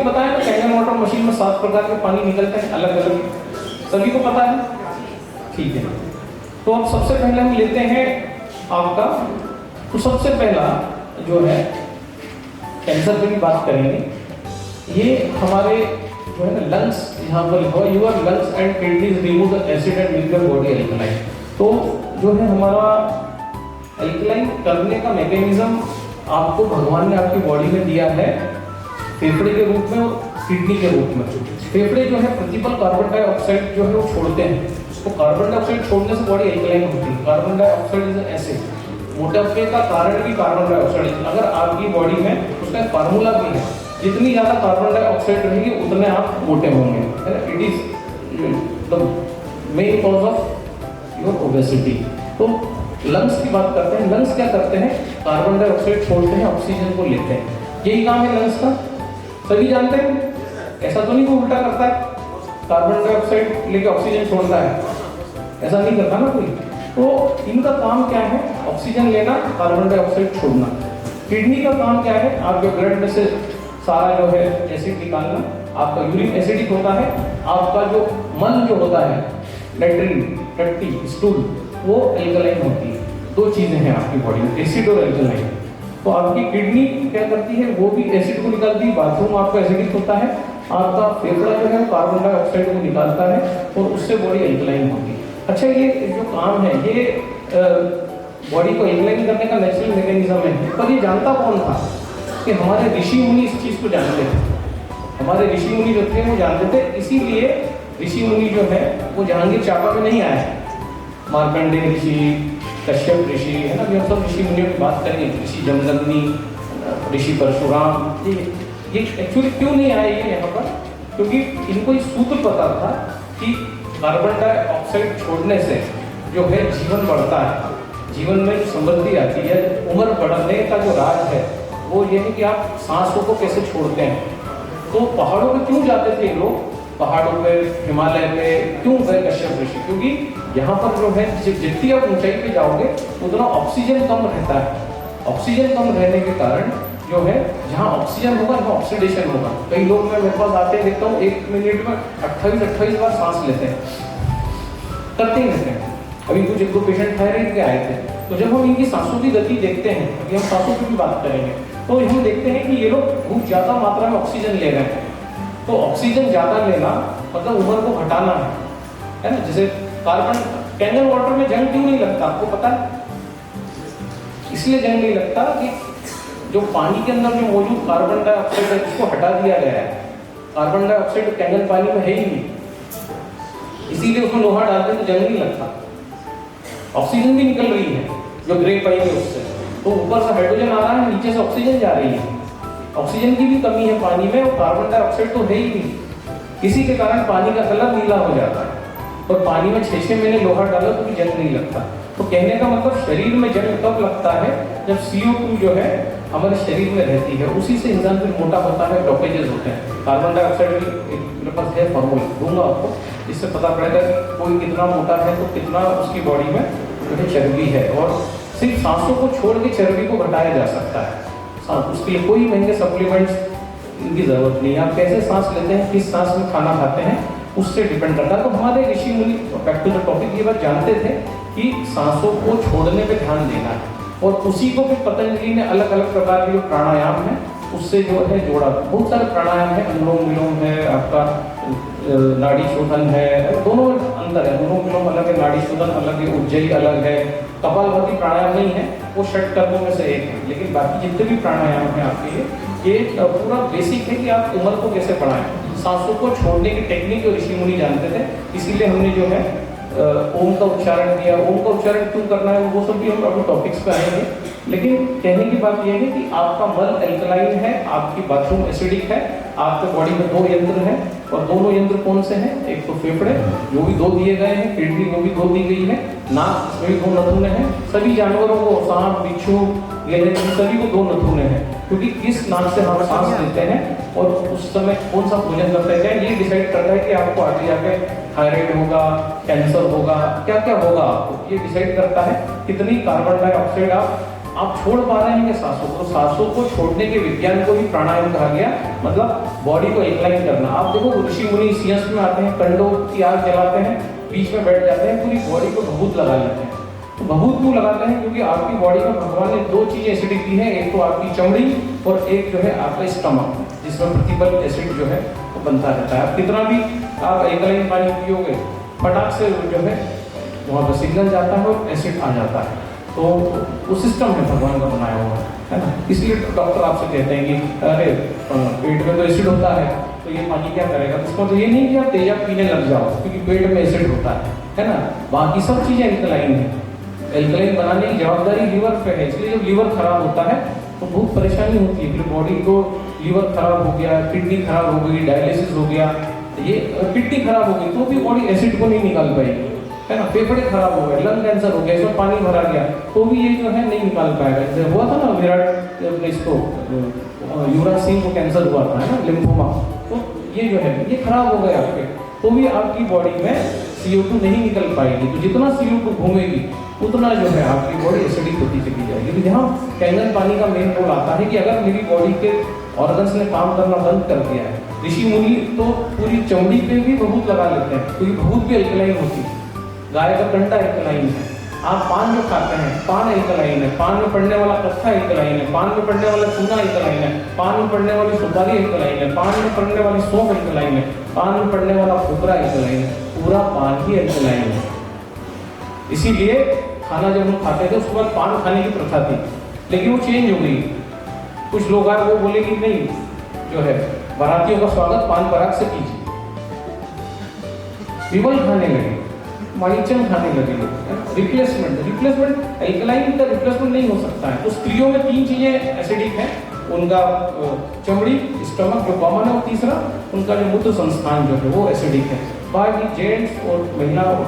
बताया ना Kangen water machine में 7 प्रकार के पानी निकलते हैं अलग अलग, सभी को पता है? ठीक है। तो अब सबसे पहले हम लेते हैं आपका, तो सबसे पहला जो है कैंसर की बात करेंगे। ये हमारे जो है ना लंग्स, यहाँ पर लिखा हुआ your lungs and kidneys remove the acid and make the body alkaline. तो जो है हमारा एल्कलाइन करने का मैकेनिज्म आपको भगवान ने आपकी बॉडी में दिया है फेफड़े के रूप में और किडनी के रूप में। फेफड़े जो है प्रतिपल कार्बन डाइऑक्साइड जो है वो छोड़ते हैं, तो कार्बन डाइऑक्साइड छोड़ने से बॉडी एल्कलाइन होती है। कार्बन डाइऑक्साइड इज एसिड, मोटापे का कारण भी कार्बन डाइऑक्साइड। अगर आपकी बॉडी में उसका फार्मूला भी है, जितनी ज़्यादा कार्बन डाइऑक्साइड रहेगी उतने आप मोटे होंगे, है ना। It is the main cause of your obesity. तो लंग्स की बात करते हैं। लंग्स क्या करते हैं? कार्बन डाइऑक्साइड छोड़ते हैं, ऑक्सीजन को लेते हैं। यही काम है लंग्स का, सभी जानते हैं। ऐसा तो नहीं कोई उल्टा करता है, कार्बन डाइऑक्साइड लेके ऑक्सीजन छोड़ता है, ऐसा नहीं करता ना कोई। तो इनका काम क्या है? ऑक्सीजन लेना, कार्बन डाइऑक्साइड छोड़ना। किडनी का काम क्या है? आपके ब्लड में से सारा जो है एसिड निकालना। आपका यूरिक एसिडिक होता है, आपका जो मल जो होता है लेट्रिन, टट्टी, स्टूल, वो एल्कलाइन होती है। 2 चीजें हैं आपकी बॉडी में, एसिड और एल्कलाइन। तो आपकी किडनी क्या करती है? वो भी एसिड को निकालती है। बाथरूम आपका एसिडिक होता है, आपका फेफड़ा जो है कार्बन डाइऑक्साइड को निकालता है और उससे बॉडी एल्कलाइन होती है। अच्छा, ये जो काम है ये बॉडी को एल्कलाइन करने का नेचुरल मैकेनिज्म है। पर ये जानता कौन था? कि हमारे ऋषि मुनि इस चीज को जानते थे। हमारे ऋषि मुनि जो थे वो जानते थे, इसीलिए ऋषि मुनि जो है वो जहांगीर चांपा में नहीं आए। मार्कंडेय ऋषि, कश्यप ऋषि, है ना, हम सब ऋषि मुनियों की बात करेंगे। ऋषि जमदग्नि, ऋषि परशुराम, ये एक्चुअली क्यों नहीं आए ये यहाँ पर? क्योंकि इनको ये सूत्र पता था कि कार्बन डाइऑक्साइड छोड़ने से जो है जीवन बढ़ता है, जीवन में समृद्धि आती है। उम्र बढ़ने का जो राज है वो ये है कि आप सांसों को कैसे छोड़ते हैं। तो पहाड़ों पे क्यों जाते थे लोग? पहाड़ों पे, हिमालय पे क्यों गए कश्यप ऋषि? क्योंकि यहाँ पर जो है जितनी आप ऊंचाई पे जाओगे उतना ऑक्सीजन कम रहता है। ऑक्सीजन कम रहने के कारण जो है जहाँ ऑक्सीजन होगा वहाँ ऑक्सीडेशन होगा। कई लोग मैं मेरे पास आते हैं, देखता हूँ 1 मिनट में 28 बार सांस लेते हैं, करते ही रहते हैं। अभी कुछ 1-2 पेशेंट थायराइड के आए थे, तो जब हम इनकी सांसों की गति देखते हैं, अभी हम सांसों की भी बात करेंगे, तो हम देखते हैं कि ये लोग बहुत ज़्यादा मात्रा में ऑक्सीजन ले रहे हैं। तो ऑक्सीजन ज़्यादा लेना मतलब उम्र को घटाना है ना। जैसे कार्बन, कैंगन वाटर में जंग क्यों नहीं लगता आपको पता है? इसलिए जंग नहीं लगता कि जो पानी के अंदर जो मौजूद कार्बन डाइऑक्साइड है उसको हटा दिया गया है। कार्बन डाइऑक्साइड कैंगन पानी में है ही नहीं, इसीलिए उसमें लोहा डालते हैं तो जंग नहीं लगता। ऑक्सीजन भी निकल रही है जो ग्रे पानी है उससे, तो ऊपर से हाइड्रोजन आ रहा है, नीचे से ऑक्सीजन जा रही है। ऑक्सीजन की भी कमी है पानी में और कार्बन डाइऑक्साइड तो है ही नहीं, इसी के कारण पानी का कलर नीला हो जाता है। और पानी में 6-6 महीने लोहा डालो तो भी जंग नहीं लगता। तो कहने का मतलब शरीर में जंग कब लगता है? जब CO2 जो है हमारे शरीर में रहती है, उसी से इंसान फिर मोटा होता है, ब्लॉकेजेस होते हैं। कार्बन डाइऑक्साइड मेरे पास है फॉर्मूला, दूंगा आपको, इससे पता पड़ेगा कि कोई कितना मोटा है तो कितना उसकी बॉडी में जो है चर्बी है। और सिर्फ सांसों को छोड़ के चर्बी को घटाया जा सकता है। उसके लिए कोई महंगे सप्लीमेंट्स की जरूरत नहीं है। आप कैसे सांस लेते हैं, किस सांस में खाना खाते हैं, उससे डिपेंड करता है। तो हमारे ऋषि मुनि, बैक टू द टॉपिक, ये बात जानते थे कि सांसों को छोड़ने पे ध्यान देना है। और उसी को फिर पतंजलि ने अलग अलग प्रकार के जो प्राणायाम है उससे जो है जोड़ा। बहुत सारे प्राणायाम है, अनुलोम विलोम है, आपका नाड़ी शोधन है, दोनों अंदर है। अनुलोम विलोम अलग है, नाड़ी शोधन अलग है, उज्जयी अलग है। कपालभाति प्राणायाम नहीं है, वो षट कर्मों में से एक है। लेकिन बाकी जितने भी प्राणायाम है आपके लिए, ये पूरा बेसिक है कि आप उम्र को कैसे बढ़ाएं। सांसों को छोड़ने की टेक्निक ऋषि मुनि जानते थे, इसीलिए हमने जो है ओम का उच्चारण किया। ओम का उच्चारण क्यों करना है वो सब भी हम अपने टॉपिक्स पे आएंगे। लेकिन कहने की बात यह है कि आपका मल एल्कलाइन है, आपकी बाथरूम एसिडिक है, आपके बॉडी में 2 यंत्र हैं। और दोनों यंत्र कौन से हैं? एक तो फेफड़े, जो भी 2 दिए गए हैं, किडनी वो भी 2 दी गई है, नाक उसमें भी 2 नथुने हैं। सभी जानवरों को, सांप, बिच्छू, गेंडे, सभी को 2 नथुने हैं। क्योंकि किस नाक से हम सांस लेते हैं और उस समय कौन सा भोजन करते हैं, ये डिसाइड करता है कि आपको आगे जाके थायराइड होगा, कैंसर होगा, क्या क्या होगा आपको, ये डिसाइड करता है। कितनी कार्बन डाइऑक्साइड आप आप छोड़ पा रहे हैं क्या सांसों को? सांसों को छोड़ने के विज्ञान को ही प्राणायाम कहा गया, मतलब बॉडी को एल्कलाइन करना। आप देखो ऋषि मुनि सिंहस्थ में आते हैं, कंडों की आग जलाते हैं, बीच में बैठ जाते हैं, पूरी बॉडी को भभूत लगा लेते हैं। तो भभूत क्यों लगाते हैं? क्योंकि आपकी बॉडी में भगवान ने दो चीजें एसिडिक दी है, एक तो आपकी चमड़ी और एक जो है आपका स्टमक, जिसमें प्रतिबल एसिड जो है वो बनता रहता है। आप कितना भी आप एल्कलाइन पानी पियोगे, फटाक से जो है वहाँ पर सिग्नल जाता है और एसिड आ जाता है। तो वो सिस्टम है भगवान का बनाया हुआ, है ना। इसलिए डॉक्टर आपसे कहते हैं कि अरे पेट में तो एसिड होता है, तो ये पानी क्या करेगा? तो इसका तो ये नहीं कि आप तेजाब पीने लग जाओ क्योंकि पेट में एसिड होता है ना। बाकी सब चीज़ें एल्कलाइन है। एल्कलाइन बनाने की जवाबदारी लीवर पे है, इसलिए जब लीवर खराब होता है तो बहुत परेशानी होती है। फिर बॉडी को लीवर खराब हो गया, किडनी खराब हो गई, डायलिसिस हो गया, ये किडनी खराब हो गई तो भी बॉडी एसिड को नहीं निकाल पाएगी, है ना। फेफड़े खराब हो गए, लंग कैंसर हो गया, इसमें पानी भरा गया तो भी ये जो है नहीं निकाल पाएगा। जैसे हुआ था ना विराट अपने इसको युवराज सिंह को कैंसर हुआ था, है ना, लिम्फोमा। तो ये जो है ये खराब हो गया आपके, तो भी आपकी बॉडी में CO2 नहीं निकल पाएगी। तो जितना CO2 घूमेगी उतना जो है आपकी बॉडी एसिडिक होती चली जाएगी। तो यहाँ कैंगन पानी का मेन रोल आता है कि अगर मेरी बॉडी के ऑर्गन्स ने काम करना बंद कर दिया है, ऋषि मुनि तो पूरी चमड़ी पे भी भभूत लगा लेते हैं क्योंकि भभूत भी एल्कलाइन होती है। गाय का कंडा एल्कलाइन है। आप पान जो खाते हैं, पान एल्कलाइन है, पान में पड़ने वाला कत्था एल्कलाइन है, पान में पड़ने वाला चूना एल्कलाइन है, पान में पड़ने वाली सुपारी एल्कलाइन है, पान में पड़ने वाली सौंफ एल्कलाइन है, पान में पड़ने वाला फुकरा एल्कलाइन है, पूरा पान ही एल्कलाइन है। इसीलिए खाना जब हम खाते थे उसके बाद पान खाने की प्रथा थी, लेकिन वो चेंज हो गई। कुछ लोग आए वो बोले कि नहीं, जो है बारातियों का स्वागत पान पराग से कीजिए। विवल खाने लगे, माणिचम खाने लगे लोग। रिप्लेसमेंट एल्कलाइन का रिप्लेसमेंट नहीं हो सकता है। तो स्त्रियों में 3 चीजें एसिडिक हैं, उनका चमड़ी, स्टमक जो कॉमन है, और तीसरा उनका जो मूत्र संस्थान जो है वो एसिडिक है। बाकी जेंट्स और महिला और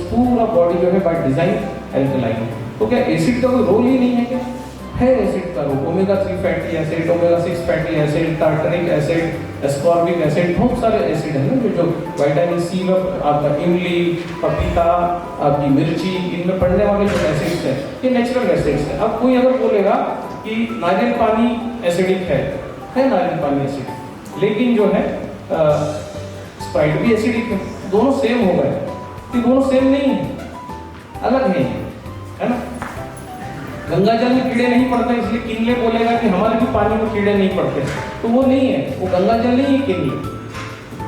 पूरा बॉडी जो है बाय डिजाइन एल्कलाइन है। तो क्या एसिड का कोई रोल ही नहीं है क्या? है एसिड का रोल। Omega 3 fatty acid, omega 6 fatty acid, tartaric acid, ascorbic acid, बहुत सारे एसिड है ना जो विटामिन सी में आपका इमली, पपीता, आपकी मिर्ची, इनमें पड़ने वाले जो एसिड्स हैं ये नेचुरल एसिड्स हैं। अब कोई अगर बोलेगा कि नारियल पानी एसिडिक है नारियल पानी एसिडिक, लेकिन जो है स्प्राइट भी एसिडिक है, दोनों सेम हो गए। तो दोनों सेम नहीं है, अलग है ना। गंगा जल में कीड़े नहीं पड़ते इसलिए किनले बोलेगा कि हमारे भी पानी में कीड़े नहीं पड़ते, तो वो नहीं है, वो गंगा जल नहीं है किनले।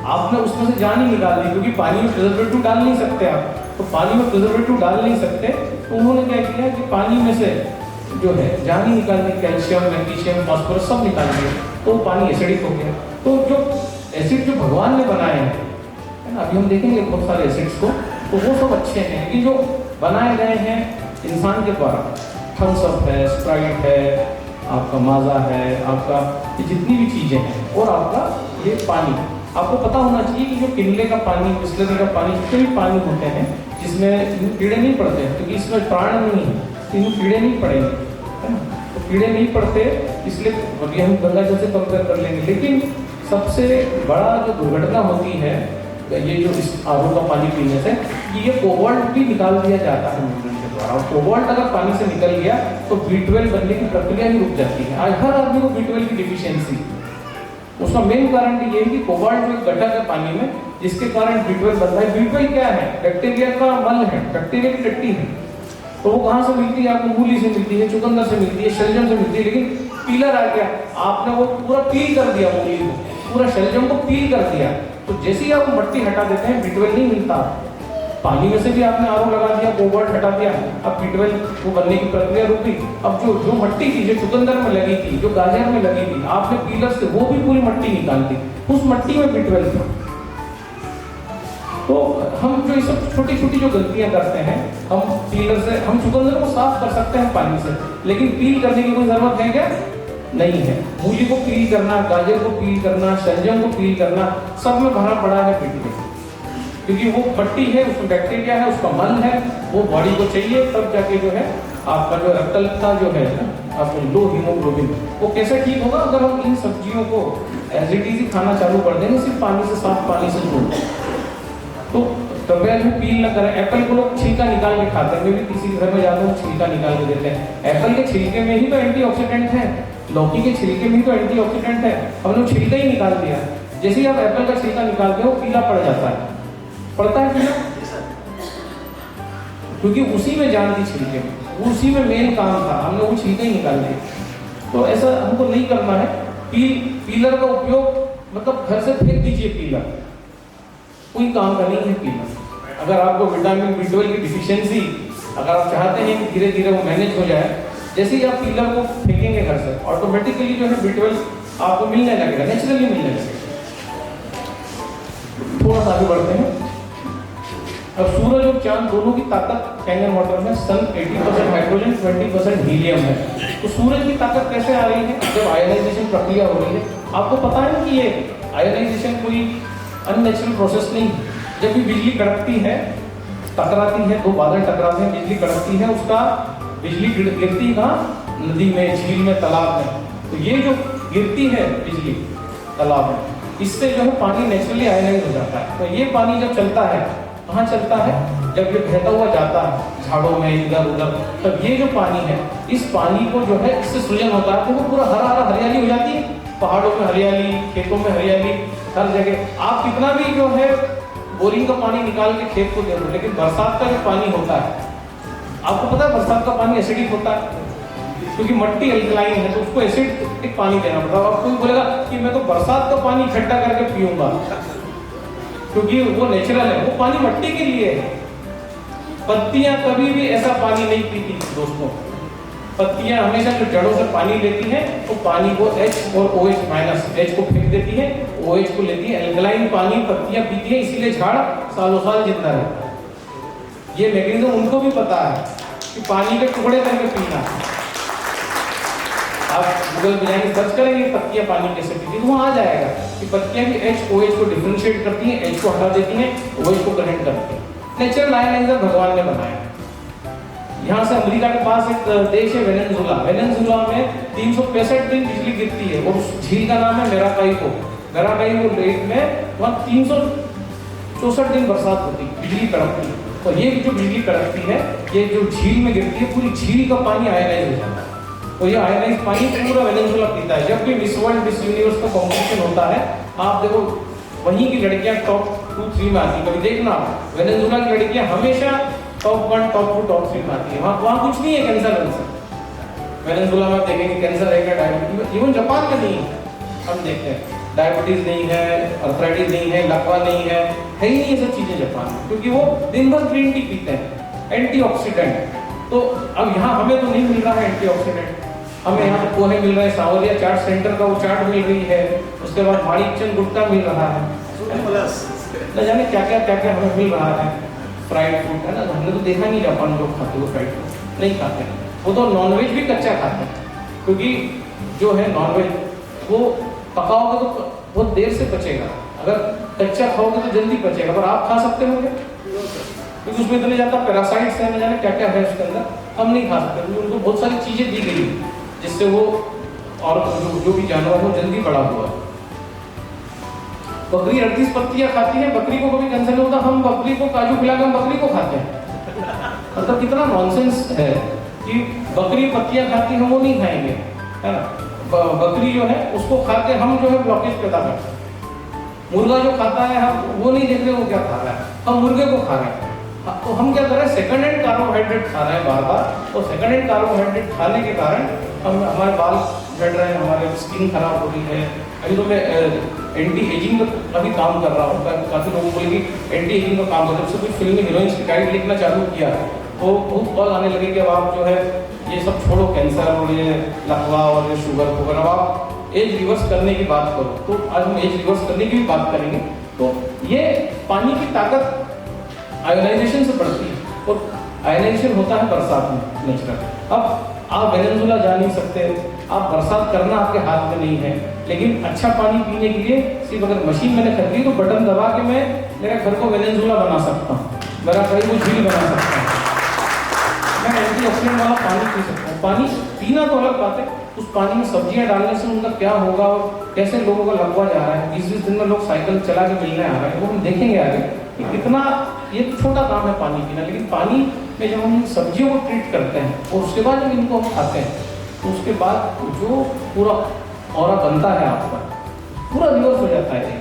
आपने उसमें से जान ही निकाल दी क्योंकि पानी में प्रिजर्वेटिव डाल नहीं सकते आप, तो पानी में प्रिजर्वेटिव डाल नहीं सकते तो उन्होंने क्या किया कि पानी में से जो है जान ही निकाल दी, कैल्शियम, मैग्नीशियम, फास्फोरस सब निकाल दिए, तो पानी एसिडिक हो गया। तो जो एसिड जो भगवान ने बनाए हैं, है ना, अभी हम देखेंगे बहुत सारे एसिड्स को, तो वो सब अच्छे हैं। लेकिन जो बनाए गए हैं इंसान के द्वारा, थम्स अप है, स्प्राइट है, आपका माजा है, आपका ये जितनी भी चीज़ें हैं, और आपका ये पानी, आपको पता होना चाहिए कि जो किनले का पानी, बिस्लरी का पानी, जितने भी पानी होते हैं जिसमें कीड़े नहीं पड़ते हैं, क्योंकि इसमें प्राण नहीं है, इनमें कीड़े नहीं पड़ेंगे, है ना। तो कीड़े नहीं पड़ते इसलिए अभी हम गंगा जल से कंपेयर कर लेंगे। लेकिन सबसे बड़ा जो दुर्घटना होती है ये जो इस RO का पानी पीने से, कि ये कोबाल्ट भी निकाल दिया जाता है मूत्र के द्वारा, और कोबाल्ट अगर पानी से निकल गया तो B12 बनने की प्रक्रिया ही रुक जाती है। आज हर आदमी को B12 की डिफिशियंसी, उसका मेन कारण ये है कि कोबाल्ट जो एक घटक है पानी में जिसके कारण B12 बनता है। B12 क्या है? बैक्टीरिया का मल है, बैक्टीरिया की टट्टी है। तो वो कहाँ से मिलती है? आपको मूली से मिलती है, चुकंदर से मिलती है, शलजम से मिलती है। लेकिन पीलर आ गया, आपने वो पूरा पील कर दिया, मूली को, पूरा शलजम को पील कर दिया, तो जैसे ही आप मट्टी हटा देते हैं B12 नहीं मिलता। पानी में से भी आपने RO लगा दिया, कोबाल्ट हटा दिया, अब B12 को बनने की प्रक्रिया रुकी। अब जो मट्टी थी, जो चुकंदर में लगी थी, जो गाजर में लगी थी, आपने पीलर से वो भी पूरी मट्टी निकाल दी, उस मट्टी में B12 था। तो हम जो ये सब छोटी छोटी जो गलतियां करते हैं, हम पीलर से, हम चुकंदर को साफ कर सकते हैं पानी से, लेकिन पील करने की कोई जरूरत है क्या? नहीं है। मूली को पील करना, गाजर को पील करना, शलजम को पील करना, सब में भरा पड़ा है B12, क्योंकि वो मट्टी है, उसमें बैक्टीरिया है, उसका मल है, वो बॉडी को चाहिए, तब जाके जो है आपका जो रक्तलता जो है आपको लो हीमोग्लोबिन, वो कैसे ठीक होगा? अगर हम इन सब्जियों को एज इट इज खाना चालू कर देंगे, सिर्फ पानी से, साफ पानी से धो। तो कृपया जो पील न करें। एप्पल को लोग छिलका निकाल के खाते हैं, मैं भी किसी घर में जाता हूँ छिलका निकाल के देते हैं। एप्पल के छिलके में ही तो एंटीऑक्सीडेंट है, लौकी के छिलके में ही तो एंटीऑक्सीडेंट है, हम लोग छिलका ही निकाल दिया। जैसे ही आप एप्पल का छिलका निकालते हो पीला पड़ जाता है, पड़ता है पीला, क्योंकि उसी में जान थी छिलके में, उसी में मेन काम था, हमने वो छिलका ही निकाल दिया। तो ऐसा हमको नहीं करना है। पीलर का उपयोग मतलब घर से फेंक दीजिए, पीलर कोई काम का नहीं है पीलर। अगर आपको विटामिन B12 की डिफिशियंसी, अगर आप चाहते हैं कि धीरे धीरे वो मैनेज हो जाए, जैसे ही आप पीलर को फेंकेंगे घर से, ऑटोमेटिकली जो है B12 आपको मिलने लगेगा, नेचुरली मिलने लगेगा। थोड़ा सा आगे बढ़ते हैं। अब सूरज और चांद दोनों की ताकत कैंगन वाटर में सन 80% हाइड्रोजन 20% हीलियम है। तो सूरज की ताकत कैसे आ रही है? जब आयनाइजेशन प्रक्रिया हो रही है, आपको पता है कि ये आयनाइजेशन कोई अननेचुरल प्रोसेस नहीं। जब भी बिजली कड़कती है, टकराती है, दो बादल टकराते हैं, बिजली कड़कती है, उसका बिजली गिरती कहाँ? नदी में, झील में, तालाब में। तो ये जो गिरती है बिजली तालाब में, इससे जो है पानी नेचुरली आयनाइज हो जाता है। तो ये पानी जब चलता है, कहाँ चलता है? जब ये बहता हुआ जाता है झाड़ों में इधर उधर, तब ये जो पानी है, इस पानी को जो है इससे सृजन होता है, तो वो पूरा हरा हरा हरियाली हो जाती है। पहाड़ों में हरियाली, खेतों में हरियाली, हर जगह। आप कितना भी जो है बोरिंग का पानी निकाल के खेत को दे दो, लेकिन बरसात का जो पानी होता है, आपको पता है बरसात का पानी एसिडिक होता है, क्योंकि मट्टी अल्कलाइन है, तो उसको एसिडिक पानी देना पड़ता है। अब कोई बोलेगा कि मैं तो बरसात का पानी इकट्ठा करके पीऊंगा, क्योंकि वो नेचुरल है, वो पानी मट्टी के लिए है। पत्तियां कभी भी ऐसा पानी नहीं पीती दोस्तों। पत्तियां हमेशा जो जड़ों से पानी लेती हैं, तो पानी को H और OH माइनस, H को फेंक देती है, OH को लेती है। एल्कलाइन पानी पत्तियां पीती है, इसीलिए झाड़ सालों साल जिंदा रहता है। ये मैकेनिज्म उनको भी पता है कि पानी के टुकड़े करके पीना। आप गूगल पे जाएंगे, सर्च करेंगे पत्तियां पानी कैसे पीती है, तो वहाँ आ जाएगा कि पत्तियां भी H OH को डिफरेंशिएट करती हैं, H को हटा देती हैं, OH को ग्रहण करती हैं। नेचुरल आयनाइजर भगवान ने बनाया। यहाँ से अमेरिका के पास एक देश है वेनेजुला। वेनेजुला में 365 दिन बिजली गिरती है, और उस झील का नाम है मेराकाइबो। मेराकाइबो लेक में वहाँ 364 दिन बरसात होती है, बिजली कड़कती है। और ये जो बिजली कड़कती है, ये जो झील में गिरती है, पूरी झील का पानी आयनाइज हो जाता है। और ये आयनाइज पानी पूरा वेनेजुला पीता है। जब भी मिस वर्ल्ड, मिस यूनिवर्स का कॉम्पिटिशन होता है, आप देखो वहीं की लड़कियां टॉप 2-3 में आती है। कभी देखना, वेनेजुला की लड़कियां हमेशा टॉप 1, टॉप 2, टॉप 3 में आती है। वहाँ कुछ नहीं है कैंसर। वेनेजुला में देखेंगे कैंसर है क्या, डायबिटीज, इवन जापान में नहीं है। हम देखते हैं डायबिटीज नहीं है, अर्थराइटिस नहीं है, लकवा नहीं है ही नहीं ये सब चीजें जापान में, क्योंकि वो दिन भर ग्रीन टी पीते हैं, एंटीऑक्सीडेंट। तो अब यहाँ हमें तो नहीं मिल रहा है एंटीऑक्सीडेंट, हमें यहाँ तो पोहे मिल रहे हैं, सावरिया चाट सेंटर का वो चाट मिल रही है, उसके बाद माणिकचंद गुटखा मिल रहा है, न जाने क्या क्या हमें मिल रहा है। फ्राइड फूड है ना, हमने तो देखा नहीं जापान लोग खाते, वो फ्राइड फूड नहीं खाते। वो तो नॉनवेज भी कच्चा खाते हैं, क्योंकि जो है नॉनवेज वो पकाओगे तो बहुत देर से पचेगा, अगर कच्चा खाओगे तो जल्दी पचेगा। पर आप खा सकते होंगे, क्योंकि उसमें इतने ज़्यादा पैरासाइट्स हैं, न जाने क्या क्या है उसके अंदर, हम नहीं खा सकते। क्योंकि उनको बहुत सारी चीज़ें दी गई जिससे वो और जो भी जानवर हो जल्दी बड़ा हुआ है। बकरी 38 पत्तियां खाती है, बकरी को कभी कैंसर नहीं होता। हम बकरी को काजू खिलाकर हम बकरी को खाते हैं। मतलब कितना नॉनसेंस है कि बकरी पत्तियां खाती है, हम वो नहीं खाएंगे, है ना। बकरी जो है उसको खा के हम जो है ब्लॉकेज पैदा करते हैं। मुर्गा जो खाता है, हम वो नहीं देख रहे वो क्या खा रहा है, हम मुर्गे को खा रहे हैं। तो हम क्या कर रहे हैं, सेकंड हैंड कार्बोहाइड्रेट खा रहे हैं बार बार। और सेकंड हैंड कार्बोहाइड्रेट खाने के कारण हम हमारे बाल झड़ रहे हैं, हमारे स्किन खराब हो रही है। अभी तो मैं एंटी एजिंग का भी काम कर रहा हूँ। काफ़ी लोगों को बोले कि एंटी एजिंग का काम करते हैं, उससे कुछ फिल्मी हीरोइंस की गाइड लिखना चालू किया, तो बहुत कॉल आने लगे कि अब आप जो है ये सब छोड़ो, कैंसर और ये लकवा और ये शुगर वगैरह, आप एज रिवर्स करने की बात करो। तो आज हम एज रिवर्स करने की भी बात करेंगे। तो ये पानी की ताकत आयोनाइजेशन से बढ़ती है, और आयोनाइजेशन होता है बरसात में नेचुरल। अब आप वेनेजुला जा नहीं सकते, आप बरसात करना आपके हाथ में नहीं है, लेकिन अच्छा पानी पीने के लिए सिर्फ अगर मशीन मैंने खरीदी तो बटन दबा के मैं मेरे घर को वेनेजुला बना सकता हूँ, मेरा कहीं वो झील बना सकता हूँ, मैं एंटीऑक्सीडेंट वाला पानी पी सकता हूँ। पानी पीना तो अलग बात है, उस पानी में सब्जियां डालने से उनका क्या होगा और कैसे लोगों का लगवा जा रहा है। 20-20 दिन में लोग साइकिल चला के मिलने आ रहे हैं, वो हम देखेंगे आगे कि कितना ये छोटा काम है पानी पीना। लेकिन पानी में जब हम सब्जियों को ट्रीट करते हैं और उसके बाद जब इनको हम खाते हैं तो उसके बाद जो पूरा ऑरा बनता है आपका, पूरा रिवर्स हो जाता है।